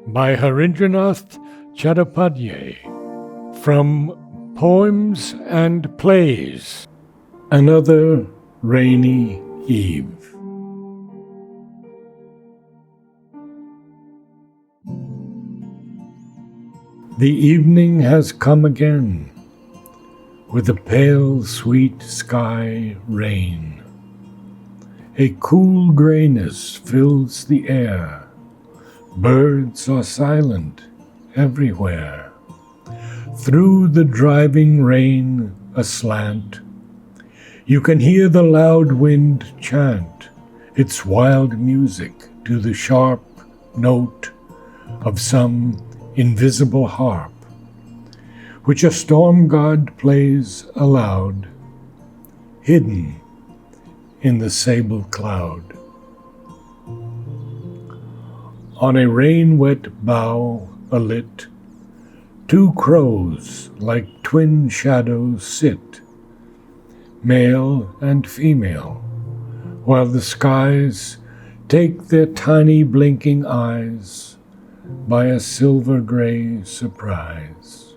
by Harindranath Chattopadhyay, from Poems and Plays. Another Rainy Eve. The evening has come again, with a pale, sweet sky rain. A cool grayness fills the air. Birds are silent everywhere. Through the driving rain aslant, you can hear the loud wind chant its wild music to the sharp note of some invisible harp, which a storm god plays aloud, hidden in the sable cloud. On a rain-wet bough alit, two crows like twin shadows sit, male and female, while the skies take their tiny blinking eyes by a silver-gray surprise.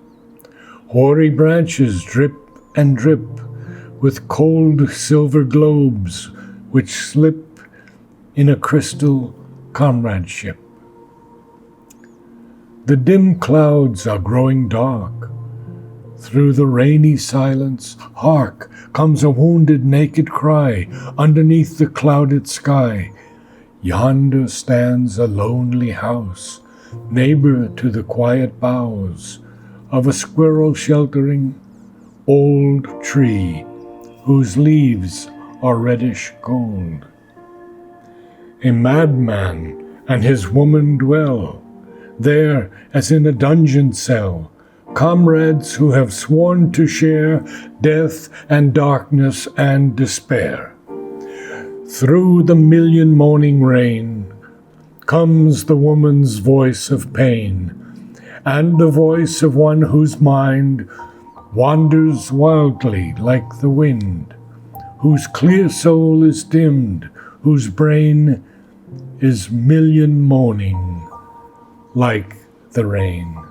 Hoary branches drip and drip with cold silver globes which slip in a crystal comradeship. The dim clouds are growing dark. Through the rainy silence, hark, comes a wounded naked cry underneath the clouded sky. Yonder stands a lonely house, neighbor to the quiet boughs of a squirrel-sheltering old tree whose leaves are reddish gold. A madman and his woman dwell there as in a dungeon cell, comrades who have sworn to share death and darkness and despair. Through the million morning rain comes the woman's voice of pain, and the voice of one whose mind wanders wildly like the wind, whose clear soul is dimmed, whose brain is million moaning like the rain.